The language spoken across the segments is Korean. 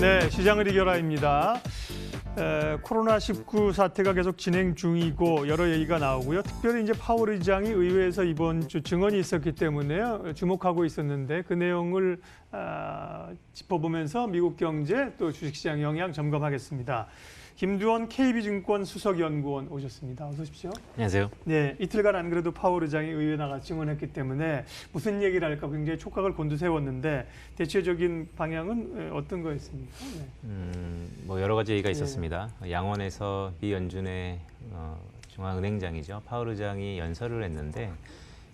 네, 시장을 이겨라입니다. 코로나19 사태가 계속 진행 중이고 여러 얘기가 나오고요. 특별히 이제 파월 의장이 의회에서 이번 주 증언이 있었기 때문에 주목하고 있었는데 그 내용을 짚어보면서 미국 경제 또 주식시장 영향 점검하겠습니다. 김두원 KB증권 수석연구원 오셨습니다. 어서 오십시오. 안녕하세요. 네, 이틀간 안 그래도 파월 의장이 의회에 나가 증언했기 때문에 무슨 얘기를 할까 굉장히 촉각을 곤두세웠는데 대체적인 방향은 어떤 거였습니까? 네. 뭐 여러 가지 얘기가 있었습니다. 양원에서 미 연준의 중앙은행장이죠. 파월 의장이 연설을 했는데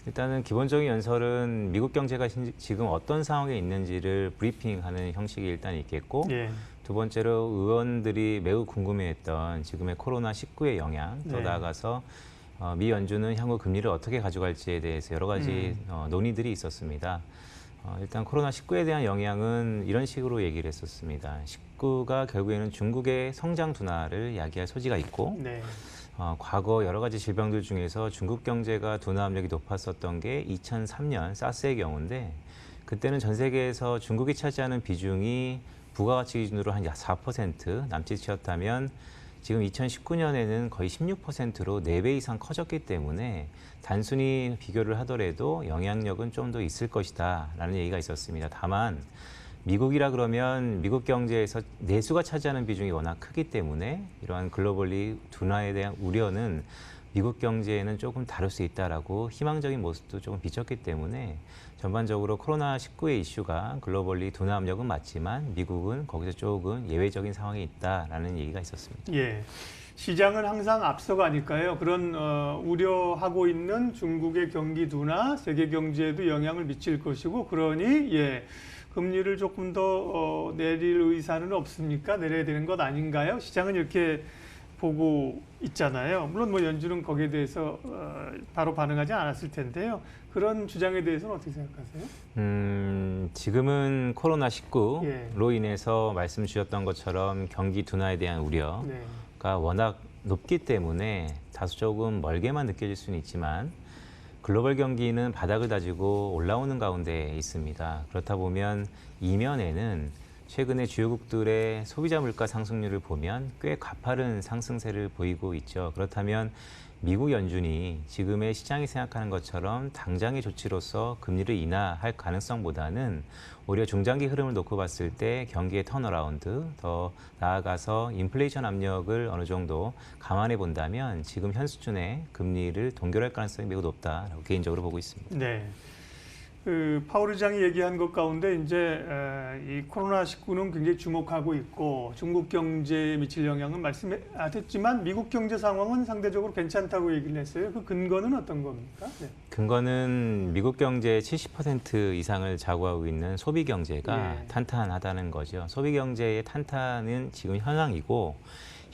일단은 기본적인 연설은 미국 경제가 지금 어떤 상황에 있는지를 브리핑하는 형식이 일단 있겠고 예. 두 번째로 의원들이 매우 궁금해했던 지금의 코로나19의 영향, 더 나아가서 미 연준은 향후 금리를 어떻게 가져갈지에 대해서 여러 가지 논의들이 있었습니다. 일단 코로나19에 대한 영향은 이런 식으로 얘기를 했었습니다. 19가 결국에는 중국의 성장 둔화를 야기할 소지가 있고 네. 과거 여러 가지 질병들 중에서 중국 경제가 둔화 압력이 높았었던 게 2003년 사스의 경우인데 그때는 전 세계에서 중국이 차지하는 비중이 부가가치 기준으로 한 4% 남짓이었다면 지금 2019년에는 거의 16%로 4배 이상 커졌기 때문에 단순히 비교를 하더라도 영향력은 좀 더 있을 것이다 라는 얘기가 있었습니다. 다만 미국이라 그러면 미국 경제에서 내수가 차지하는 비중이 워낙 크기 때문에 이러한 글로벌리 둔화에 대한 우려는 미국 경제에는 조금 다를 수 있다라고 희망적인 모습도 조금 비쳤기 때문에 전반적으로 코로나19의 이슈가 글로벌리 둔화 압력은 맞지만 미국은 거기서 조금 예외적인 상황이 있다라는 얘기가 있었습니다. 예. 시장은 항상 앞서가니까요. 그런 우려하고 있는 중국의 경기 둔화, 세계 경제에도 영향을 미칠 것이고 그러니 금리를 조금 더 내릴 의사는 없습니까? 내려야 되는 것 아닌가요? 시장은 이렇게 보고 있잖아요. 물론 뭐 연준은 거기에 대해서 바로 반응하지 않았을 텐데요. 그런 주장에 대해서는 어떻게 생각하세요? 지금은 코로나19로 인해서 말씀 주셨던 것처럼 경기 둔화에 대한 우려가 워낙 높기 때문에 다소 조금 멀게만 느껴질 수는 있지만 글로벌 경기는 바닥을 다지고 올라오는 가운데 있습니다. 그렇다 보면 이면에는 최근에 주요국들의 소비자 물가 상승률을 보면 꽤 가파른 상승세를 보이고 있죠. 그렇다면 미국 연준이 지금의 시장이 생각하는 것처럼 당장의 조치로서 금리를 인하할 가능성보다는 오히려 중장기 흐름을 놓고 봤을 때 경기의 턴어라운드, 더 나아가서 인플레이션 압력을 어느 정도 감안해 본다면 지금 현 수준의 금리를 동결할 가능성이 매우 높다라고 개인적으로 보고 있습니다. 네. 파월 의장이 얘기한 것 가운데 이제 이 코로나19는 굉장히 주목하고 있고 중국 경제에 미칠 영향은 말씀하셨지만 미국 경제 상황은 상대적으로 괜찮다고 얘기를 했어요. 그 근거는 어떤 겁니까? 네. 근거는 미국 경제의 70% 이상을 자구하고 있는 소비 경제가 탄탄하다는 거죠. 소비 경제의 탄탄은 지금 현황이고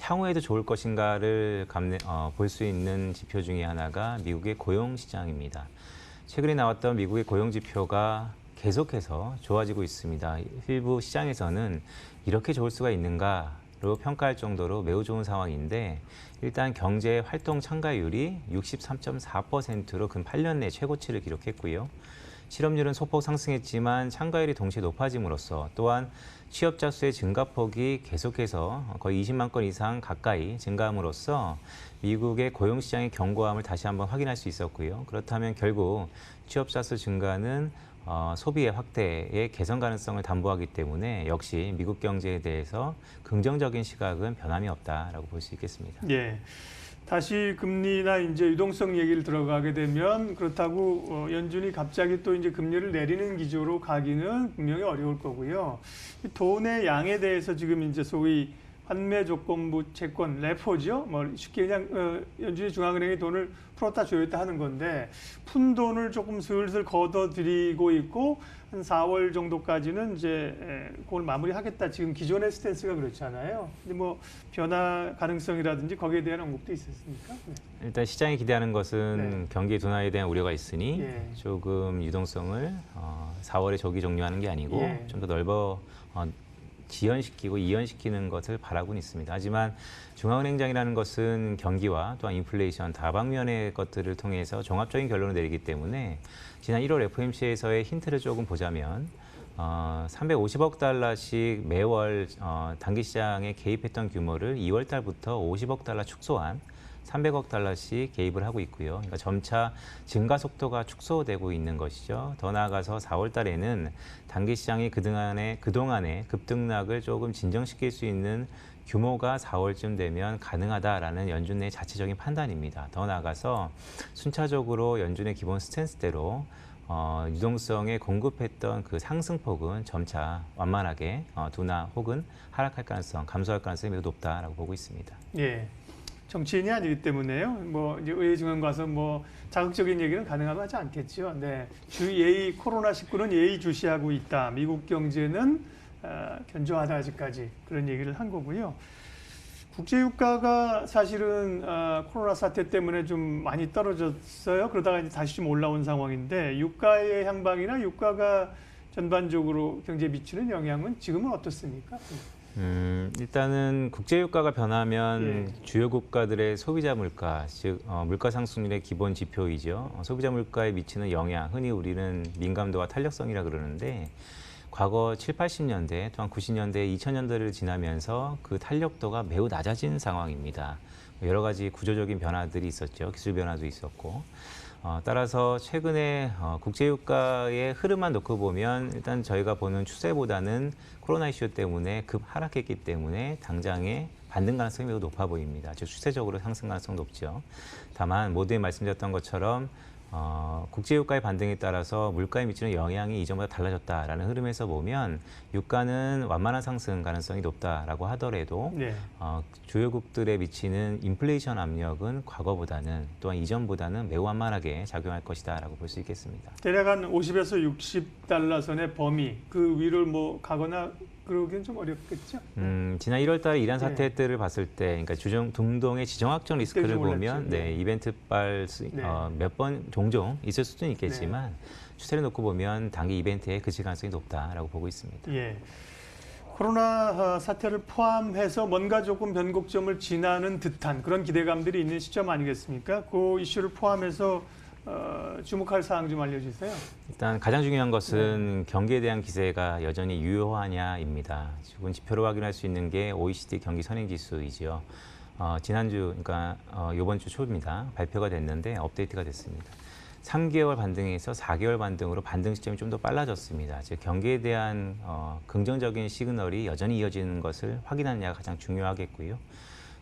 향후에도 좋을 것인가를 볼 수 있는 지표 중에 하나가 미국의 고용 시장입니다. 최근에 나왔던 미국의 고용 지표가 계속해서 좋아지고 있습니다. 일부 시장에서는 이렇게 좋을 수가 있는가로 평가할 정도로 매우 좋은 상황인데 일단 경제 활동 참가율이 63.4%로 근 8년 내 최고치를 기록했고요. 실업률은 소폭 상승했지만 참가율이 동시에 높아짐으로써 또한 취업자 수의 증가폭이 계속해서 거의 20만 건 이상 가까이 증가함으로써 미국의 고용시장의 견고함을 다시 한번 확인할 수 있었고요. 그렇다면 결국 취업자 수 증가는 소비의 확대의 개선 가능성을 담보하기 때문에 역시 미국 경제에 대해서 긍정적인 시각은 변함이 없다라고 볼 수 있겠습니다. 예. 다시 금리나 이제 유동성 얘기를 들어가게 되면 그렇다고 연준이 갑자기 또 이제 금리를 내리는 기조로 가기는 분명히 어려울 거고요. 돈의 양에 대해서 지금 이제 소위 환매 조건부 채권 레포죠. 뭐 쉽게 그냥 연준이 중앙은행이 돈을 풀었다 조였다 하는 건데 푼 돈을 조금 슬슬 걷어들이고 있고 한 4월 정도까지는 이제 그걸 마무리하겠다. 지금 기존의 스탠스가 그렇잖아요. 근데 뭐 변화 가능성이라든지 거기에 대한 언급도 있었습니까? 네. 일단 시장이 기대하는 것은 경기 둔화에 대한 우려가 있으니 조금 유동성을 4월에 조기 종료하는 게 아니고 좀 더 넓어 지연시키고 이연시키는 것을 바라고는 있습니다. 하지만 중앙은행장이라는 것은 경기와 또한 인플레이션 다방면의 것들을 통해서 종합적인 결론을 내리기 때문에 지난 1월 FOMC에서의 힌트를 조금 보자면 350억 달러씩 매월 단기 시장에 개입했던 규모를 2월 달부터 50억 달러 축소한 300억 달러씩 개입을 하고 있고요. 그러니까 점차 증가 속도가 축소되고 있는 것이죠. 더 나아가서 4월 달에는 단기 시장이 그동안의 급등락을 조금 진정시킬 수 있는 규모가 4월쯤 되면 가능하다라는 연준의 자체적인 판단입니다. 더 나아가서 순차적으로 연준의 기본 스탠스대로 유동성에 공급했던 그 상승폭은 점차 완만하게 둔화 혹은 하락할 가능성, 감소할 가능성이 매우 높다라고 보고 있습니다. 예. 정치인이 아니기 때문에요. 뭐 이제 의회 증언 가서 뭐 자극적인 얘기는 가능하지 않겠죠. 네. 코로나19는 예의주시하고 있다. 미국 경제는 견조하다 아직까지 그런 얘기를 한 거고요. 국제유가가 사실은 코로나 사태 때문에 좀 많이 떨어졌어요. 그러다가 이제 다시 좀 올라온 상황인데 유가의 향방이나 유가가 전반적으로 경제에 미치는 영향은 지금은 어떻습니까? 일단은 국제유가가 변하면 예. 주요 국가들의 소비자 물가, 즉 물가 상승률의 기본 지표이죠. 소비자 물가에 미치는 영향, 흔히 우리는 민감도와 탄력성이라 그러는데 과거 7, 80년대 또한 90년대, 2000년대를 지나면서 그 탄력도가 매우 낮아진 상황입니다. 여러 가지 구조적인 변화들이 있었죠. 기술 변화도 있었고. 따라서 최근에 국제유가의 흐름만 놓고 보면 일단 저희가 보는 추세보다는 코로나 이슈 때문에 급 하락했기 때문에 당장의 반등 가능성이 매우 높아 보입니다. 즉 추세적으로 상승 가능성 높죠. 다만 모두에 말씀드렸던 것처럼 국제유가의 반등에 따라서 물가에 미치는 영향이 이전보다 달라졌다라는 흐름에서 보면 유가는 완만한 상승 가능성이 높다라고 하더라도 네. 주요국들에 미치는 인플레이션 압력은 과거보다는 또한 이전보다는 매우 완만하게 작용할 것이다라고 볼 수 있겠습니다. 대략 한 50에서 60달러 선의 범위 그 위를 뭐 가거나 그러기는 좀 어렵겠죠. 지난 1월 달에 이란 네. 사태 때를 봤을 때, 그러니까 중동의 지정학적 리스크를 좀 올랐죠. 보면, 네. 이벤트발 네. 몇 번 종종 있을 수는 있겠지만 추세를 놓고 보면 단기 이벤트에 그칠 가능성이 높다라고 보고 있습니다. 예. 코로나 사태를 포함해서 뭔가 조금 변곡점을 지나는 듯한 그런 기대감들이 있는 시점 아니겠습니까? 그 이슈를 포함해서 주목할 사항 좀 알려주세요. 일단 가장 중요한 것은 경기에 대한 기세가 여전히 유효하냐입니다. 지금 지표로 확인할 수 있는 게 OECD 경기 선행지수이지요. 지난주, 그러니까 이번 주 초입니다. 발표가 됐는데 업데이트가 됐습니다. 3개월 반등에서 4개월 반등으로 반등 시점이 좀 더 빨라졌습니다. 즉 경기에 대한 긍정적인 시그널이 여전히 이어지는 것을 확인하느냐가 가장 중요하겠고요.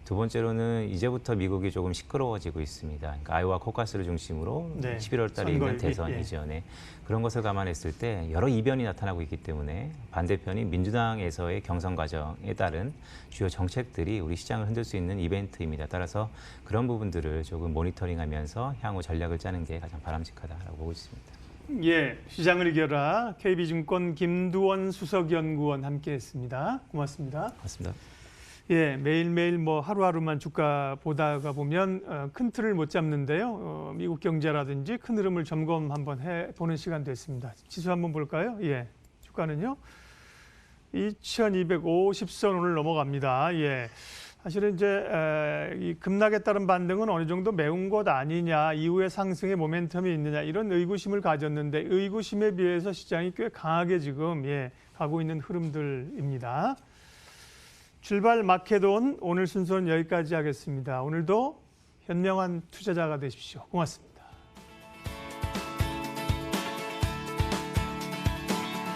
두 번째로는 이제부터 미국이 조금 시끄러워지고 있습니다. 그러니까 아이오와 코카스를 중심으로 네. 11월 달에 있는 선거일이, 대선 예. 이전에 그런 것을 감안했을 때 여러 이변이 나타나고 있기 때문에 반대편인 민주당에서의 경선 과정에 따른 주요 정책들이 우리 시장을 흔들 수 있는 이벤트입니다. 따라서 그런 부분들을 조금 모니터링하면서 향후 전략을 짜는 게 가장 바람직하다라고 보고 있습니다. 예, 시장을 이겨라. KB증권 김두원 수석연구원 함께했습니다. 고맙습니다. 맞습니다. 예, 매일매일 뭐 하루하루만 주가 보다가 보면 큰 틀을 못 잡는데요. 미국 경제라든지 큰 흐름을 점검 한번 해보는 시간 됐습니다. 지수 한번 볼까요? 예, 주가는요. 2250선 오늘 넘어갑니다. 예. 사실은 이제 이 급락에 따른 반등은 어느 정도 매운 것 아니냐, 이후에 상승의 모멘텀이 있느냐 이런 의구심을 가졌는데 의구심에 비해서 시장이 꽤 강하게 지금 가고 있는 흐름들입니다. 출발 마켓온 오늘 순서는 여기까지 하겠습니다. 오늘도 현명한 투자자가 되십시오. 고맙습니다.